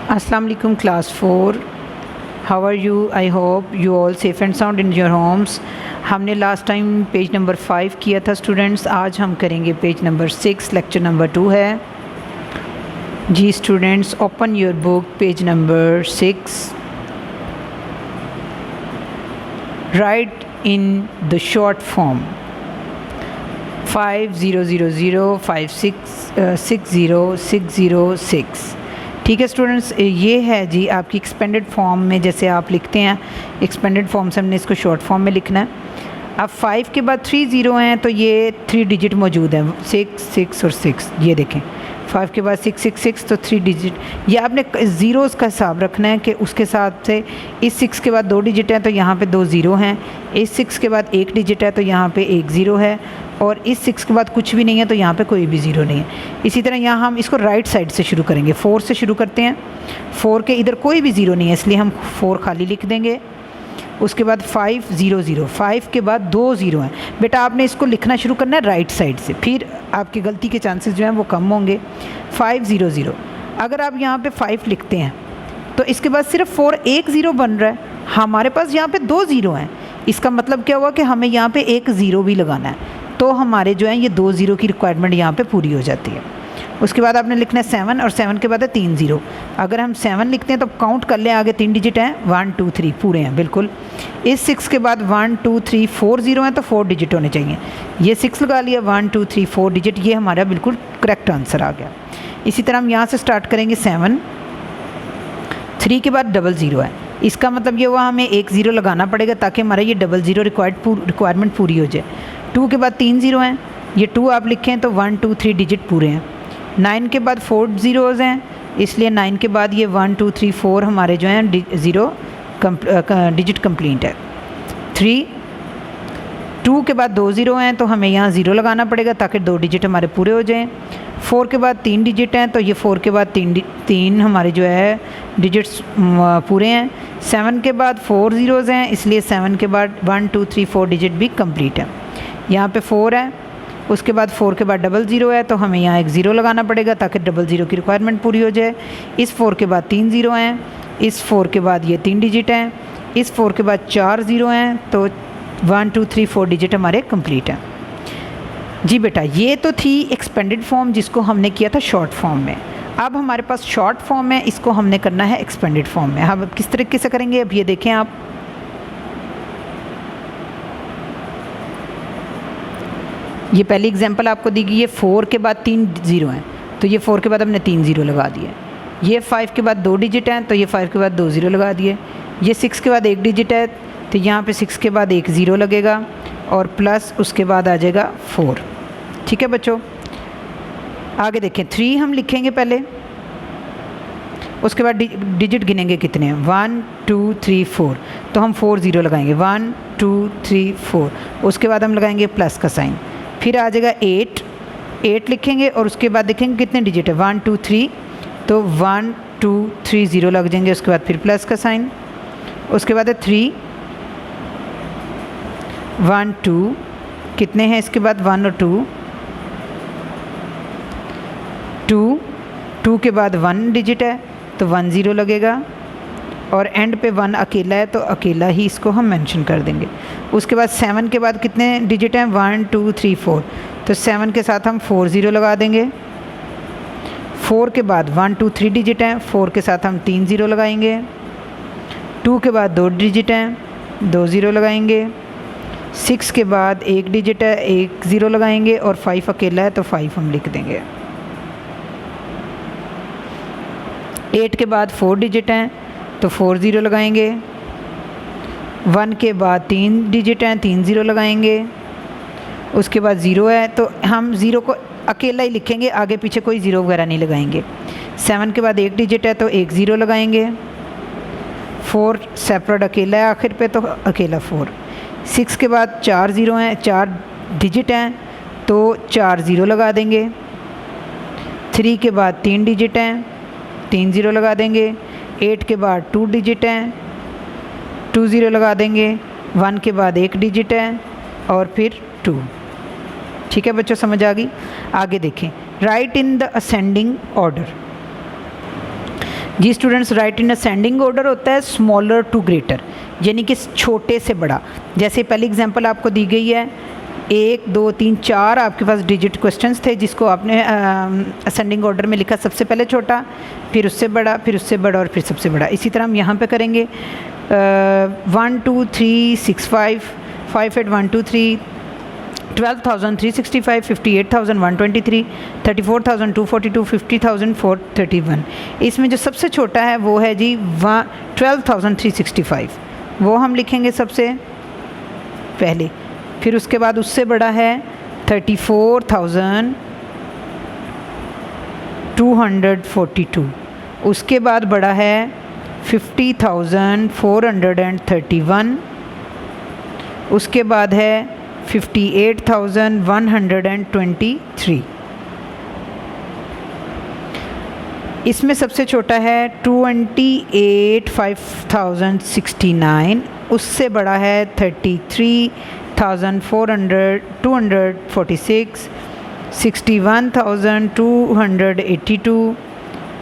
Assalamu alaikum class 4. How are you? I hope you all safe and sound in your homes. हमने last time page number 5 किया था students. आज हम करेंगे page number 6. Lecture number 2 है जी students. Open your book page number 6. Write in the short form 5000560606. ठीक है स्टूडेंट्स, ये है जी आपकी एक्सपेंडेड फॉर्म में जैसे आप लिखते हैं. एक्सपेंडेड फॉर्म से हमने इसको शॉर्ट फॉर्म में लिखना है. अब 5 के बाद 3 ज़ीरो हैं तो ये 3 डिजिट मौजूद हैं, 6 6 और 6. ये देखें 5 के बाद 6 6 6 तो 3 डिजिट. ये आपने ज़ीरोज़ का हिसाब रखना है कि उसके हिसाब से इस 6 के बाद 2 डिजिट हैं तो यहाँ पे 2 ज़ीरो हैं. इस 6 के बाद 1 डिजिट है तो यहाँ पे 1 ज़ीरो है. और इस 6 के बाद कुछ भी नहीं है तो यहाँ पे कोई भी ज़ीरो नहीं है. इसी तरह यहाँ हम इसको राइट साइड से शुरू करेंगे. 4 से शुरू करते हैं. 4 के इधर कोई भी ज़ीरो नहीं है इसलिए हम 4 खाली लिख देंगे. उसके बाद 5 0 0. 5 के बाद 2 ज़ीरो हैं. बेटा आपने इसको लिखना शुरू करना है राइट साइड से, फिर आपकी गलती के चांसेस जो हैं वो कम होंगे. 5 0 0. अगर आप यहाँ पे 5 लिखते हैं तो इसके बाद सिर्फ 4 1 ज़ीरो बन रहा है. हमारे पास यहाँ पे 2 ज़ीरो हैं. इसका मतलब क्या हुआ कि हमें यहाँ पे 1 ज़ीरो भी लगाना है तो हमारे जो है ये 2 ज़ीरो की रिक्वायरमेंट यहाँ पे पूरी हो जाती है. उसके बाद आपने लिखना है 7 और 7 के बाद है 3 ज़ीरो. अगर हम 7 लिखते हैं तो काउंट कर लें, आगे 3 डिजिट हैं, 1 2 3 पूरे हैं बिल्कुल. इस 6 के बाद 1 2 3 4 ज़ीरो हैं तो 4 डिजिट होने चाहिए. ये 6 लगा लिया, 1 2 3 4 डिजिट. ये हमारा बिल्कुल करेक्ट आंसर आ गया. इसी तरह हम यहाँ से स्टार्ट करेंगे. 7 3 के बाद 0 0 है. इसका मतलब ये हुआ हमें 1 ज़ीरो लगाना पड़ेगा ताकि हमारा ये 0 0 रिक्वायरमेंट पूरी हो जाए. 2 के बाद 3 ज़ीरो हैं, ये 2 आप लिखें तो 1 2 3 डिजिट पूरे हैं. 9 के बाद 4 ज़ीरोज़ हैं इसलिए 9 के बाद ये 1 2 3 4 हमारे जो हैं ज़ीरो डिजिट कंप्लीट है. 2 के बाद 2 ज़ीरो हैं तो हमें यहाँ ज़ीरो लगाना पड़ेगा ताकि 2 डिजिट हमारे पूरे हो जाएं. 4 के बाद 3 डिजिट हैं तो ये 4 के बाद 3 हमारे जो है डिजिट्स पूरे हैं. 7 के बाद 4 ज़ीरोज़ हैं इसलिए 7 के बाद 1 2 3 4 डिजिट भी कंप्लीट है. यहाँ पे 4 है. उसके बाद 4 के बाद 0 0 है तो हमें यहाँ 1 ज़ीरो लगाना पड़ेगा ताकि 0 0 की रिक्वायरमेंट पूरी हो जाए. इस 4 के बाद 3 ज़ीरो हैं. इस 4 के बाद ये 3 डिजिट हैं. इस 4 के बाद 4 ज़ीरो हैं तो 1 2 3 4 डिजिट हमारे कंप्लीट हैं. जी बेटा ये तो थी एक्सपेंडेड फॉर्म जिसको हमने किया था शॉर्ट फॉर्म में. अब हमारे पास शॉर्ट फॉर्म है, इसको हमने करना है एक्सपेंडेड फॉर्म में. हम किस तरीके से करेंगे अब ये देखें आप. ये पहली एग्जांपल आपको दी गई है. 4 के बाद 3 ज़ीरो हैं तो ये 4 के बाद हमने 3 ज़ीरो लगा दिए. ये 5 के बाद 2 डिजिट हैं तो ये 5 के बाद 2 ज़ीरो लगा दिए. ये 6 के बाद 1 डिजिट है तो यहाँ पे 6 के बाद 1 ज़ीरो लगेगा और प्लस उसके बाद आ जाएगा 4. ठीक है बच्चों, आगे देखें. 3 हम लिखेंगे पहले, उसके बाद डिजिट गिनेंगे कितने हैं. 1 2 3 4 तो हम 4 ज़ीरो लगाएंगे. 1 2 3 4. उसके बाद हम लगाएंगे प्लस का साइन. फिर आ जाएगा 8 लिखेंगे और उसके बाद देखेंगे कितने डिजिट है. 1 2 3 तो 1 2 3 ज़ीरो लग जाएंगे. उसके बाद फिर प्लस का साइन. उसके बाद है 3 1 2 कितने हैं. इसके बाद 1 और 2 के बाद 1 डिजिट है तो 1 ज़ीरो लगेगा और एंड पे 1 अकेला है तो अकेला ही इसको हम मेंशन कर देंगे. उसके बाद 7 के बाद कितने डिजिट हैं. 1 2 3 4 तो 7 के साथ हम 4 ज़ीरो लगा देंगे. 4 के बाद 1 2 3 डिजिट हैं, 4 के साथ हम 3 ज़ीरो लगाएंगे. 2 के बाद 2 डिजिट हैं, 2 ज़ीरो लगाएंगे. 6 के बाद 1 डिजिट है, 1 ज़ीरो लगाएंगे और 5 अकेला है तो 5 हम लिख देंगे. 8 के बाद 4 डिजिट हैं तो 4 ज़ीरो लगाएंगे. 1 के बाद 3 डिजिट हैं, 3 ज़ीरो लगाएंगे. उसके बाद 0 है तो हम ज़ीरो को अकेला ही लिखेंगे, आगे पीछे कोई ज़ीरो वगैरह नहीं लगाएंगे. 7 के बाद 1 डिजिट है तो 1 ज़ीरो लगाएंगे. 4 सेपरेट अकेला है आखिर पे तो अकेला 4. 6 के बाद 4 ज़ीरो हैं, 4 डिजिट हैं तो 4 ज़ीरो लगा देंगे. 3 के बाद 3 डिजिट हैं, 3 ज़ीरो लगा देंगे. 8 के बाद 2 डिजिट हैं, 2 ज़ीरो लगा देंगे. 1 के बाद 1 डिजिट है और फिर 2. ठीक है बच्चों, समझ आ गई. आगे देखें. Write in the ascending order. जी students, write in ascending order होता है स्मॉलर टू ग्रेटर, यानी कि छोटे से बड़ा। जैसे पहली एग्जांपल आपको दी गई है, 1 2 3 4 आपके पास डिजिट क्वेश्चंस थे जिसको आपने असेंडिंग ऑर्डर में लिखा, सबसे पहले छोटा, फिर उससे बड़ा, फिर उससे बड़ा और फिर सबसे बड़ा। इसी तरह हम यहाँ पे करेंगे 1 2 3 6 5 5 8 1 2 3 12,365 58,123 34,242 50,431। इसमें जो सबसे छोटा है वो है जी 12,365, वो हम लिखेंगे सबसे पहले। फिर उसके बाद उससे बड़ा है 34,242, उसके बाद बड़ा है 50,431, उसके बाद है 58,123। इसमें सबसे छोटा है 28,569, उससे बड़ा है 33,246, 61,282,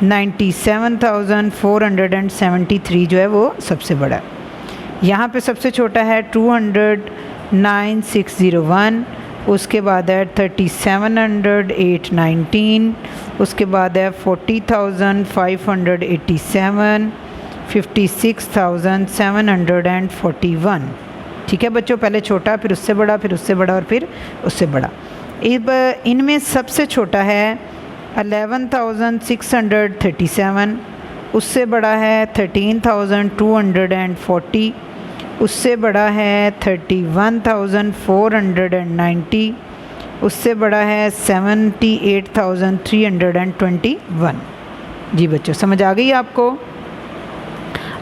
97,473 जो है वो सबसे बड़ा है। यहाँ पे सबसे छोटा है 209,601, उसके बाद है 37,819, उसके बाद है 40,587, 56,741। ठीक है बच्चों, पहले छोटा, फिर उससे बड़ा, फिर उससे बड़ा और फिर उससे बड़ा। इनमें सबसे छोटा है 11,637, उससे बड़ा है 13,240, उससे बड़ा है 31,490, उससे बड़ा है 78,321। जी बच्चों, समझ आ गई आपको?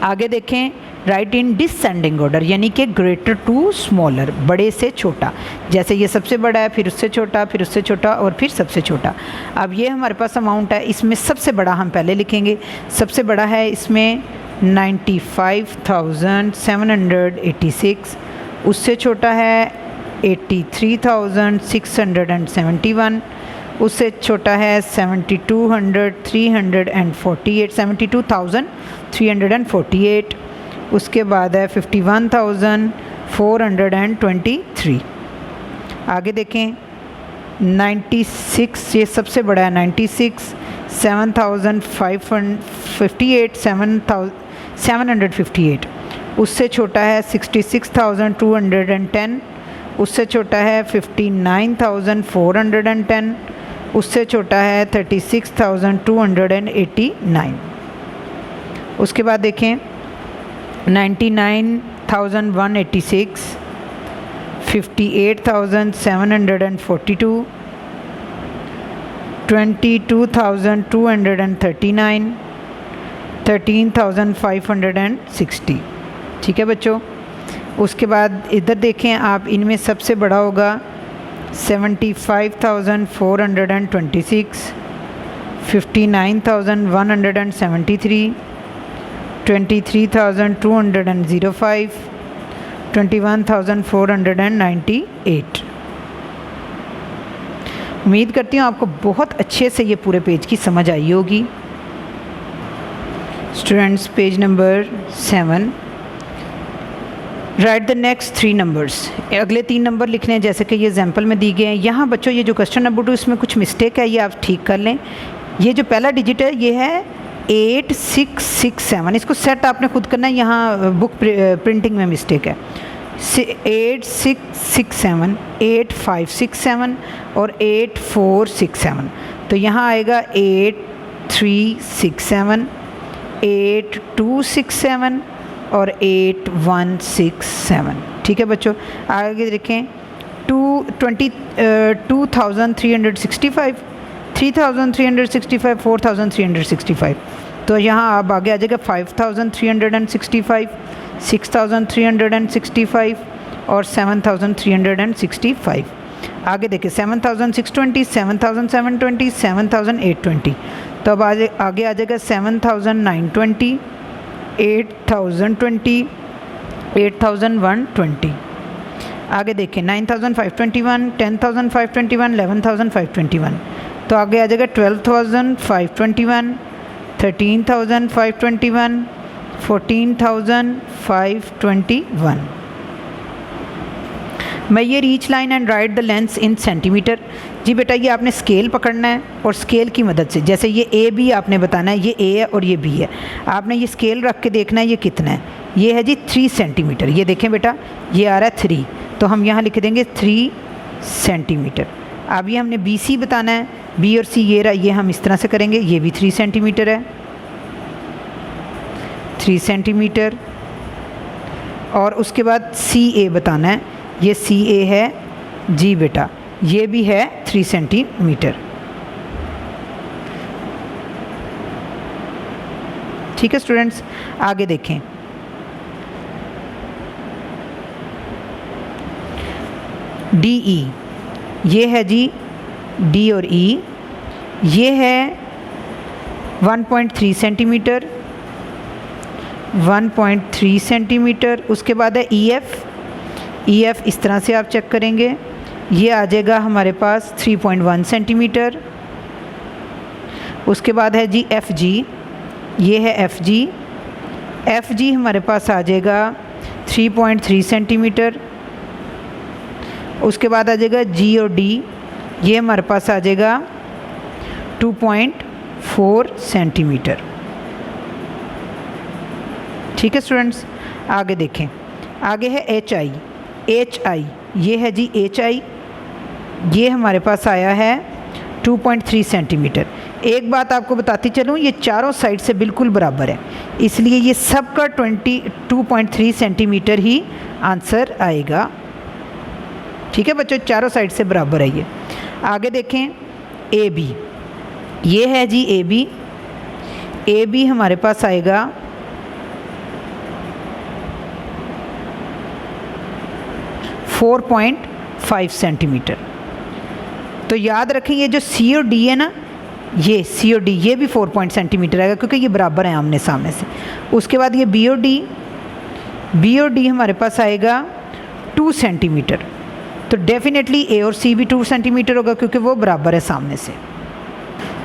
आगे देखें, राइट इन डिसेंडिंग ऑर्डर, यानी कि ग्रेटर टू स्मॉलर, बड़े से छोटा। जैसे ये सबसे बड़ा है, फिर उससे छोटा, फिर उससे छोटा और फिर सबसे छोटा। अब ये हमारे पास अमाउंट है, इसमें सबसे बड़ा हम पहले लिखेंगे। सबसे बड़ा है इसमें 95,786, उससे छोटा है 83,671, उससे छोटा है 72,348, उसके बाद है 51,423। आगे देखें 96, ये सबसे बड़ा है 96, 7,558, उससे छोटा है 66,210, उससे छोटा है 59,410, उससे छोटा है 36,289। उसके बाद देखें 99,186, 58,742, 22,239, 13,560। ठीक है बच्चों, उसके बाद इधर देखें आप, इनमें सबसे बड़ा होगा 75,426, 59,173, 23,205, 21,498। उम्मीद करती हूँ आपको बहुत अच्छे से ये पूरे पेज की समझ आई होगी। Students, page number 7, right the next 3 numbers. अगले 3 नंबर लिखने हैं जैसे कि ये एग्जाम्पल में दी गए हैं। यहाँ बच्चों ये जो क्वेश्चन नंबर 2, इसमें कुछ मिस्टेक है, ये आप ठीक कर लें। ये जो पहला डिजिट है ये है 8667, इसको सेट आपने खुद करना है, यहाँ बुक प्रिंटिंग में मिस्टेक है। 8667, 8567 और 8467, तो यहाँ आएगा 8367, 8267 और 8167। ठीक है बच्चों, आगे देखें 2365, 3365, 4365, तो यहाँ आप आगे आ जाएगा 5365, 6365 और 7365। आगे देखिए 7620, 7720, 7820, तो अब आगे आ जाएगा 7920, 8020, 8120। आगे देखें 9521, 10521, 11521, तो आगे आ जाएगा 12521, 13,521, 14,521। Measure each line and write the length in centimetre. जी बेटा ये आपने स्केल पकड़ना है और स्केल की मदद से, जैसे ये ए बी आपने बताना है, ये ए है और ये बी है, आपने ये स्केल रख के देखना है ये कितना है। ये है जी 3 सेंटीमीटर। ये देखें बेटा ये आ रहा है 3, तो हम यहाँ लिख देंगे 3 सेंटीमीटर। अब ये हमने बी सी बताना है, बी और सी ये रहा, ये हम इस तरह से करेंगे, ये भी 3 सेंटीमीटर है, 3 सेंटीमीटर। और उसके बाद सी ए बताना है, ये सी ए है जी बेटा, ये भी है 3 सेंटीमीटर। ठीक है स्टूडेंट्स, आगे देखें। डी ई, ये है जी डी और ई, ये है 1.3 सेंटीमीटर, 1.3 सेंटीमीटर। उसके बाद है ई एफ, ई एफ इस तरह से आप चेक करेंगे, ये आ जाएगा हमारे पास 3.1 सेंटीमीटर। उसके बाद है जी एफ जी, ये है एफ जी, एफ जी हमारे पास आ जाएगा 3.3 सेंटीमीटर। उसके बाद आ जाएगा जी और डी, ये हमारे पास आ जाएगा 2.4 सेंटीमीटर। ठीक है स्टूडेंट्स, आगे देखें। आगे है एच आई, एच आई ये है जी एच आई, ये हमारे पास आया है 2.3 सेंटीमीटर। एक बात आपको बताती चलूँ, ये चारों साइड से बिल्कुल बराबर है, इसलिए ये सबका 22.3 सेंटीमीटर ही आंसर आएगा। ठीक है बच्चों, चारों साइड से बराबर है ये। आगे देखें ए बी, ये है जी ए बी, ए बी हमारे पास आएगा 4.5 सेंटीमीटर। तो याद रखें ये जो सी और डी है ना, ये सी और डी ये भी 4 सेंटीमीटर आएगा क्योंकि ये बराबर है आमने सामने से। उसके बाद ये बी और डी, बी और डी हमारे पास आएगा 2 सेंटीमीटर। तो डेफिनेटली ए और सी भी 2 सेंटीमीटर होगा क्योंकि वो बराबर है सामने से।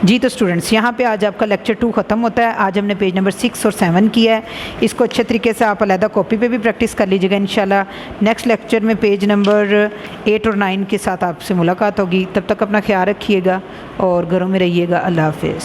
जी तो स्टूडेंट्स, यहाँ पे आज आपका लेक्चर 2 ख़त्म होता है। आज हमने पेज नंबर 6 और 7 किया है। इसको अच्छे तरीके से आप अलहदा कॉपी पे भी प्रैक्टिस कर लीजिएगा। इंशाल्लाह नेक्स्ट लेक्चर में पेज नंबर 8 और 9 के साथ आपसे मुलाकात होगी। तब तक अपना ख्याल रखिएगा और घरों में रहिएगा। अल्लाह हाफ़िज़।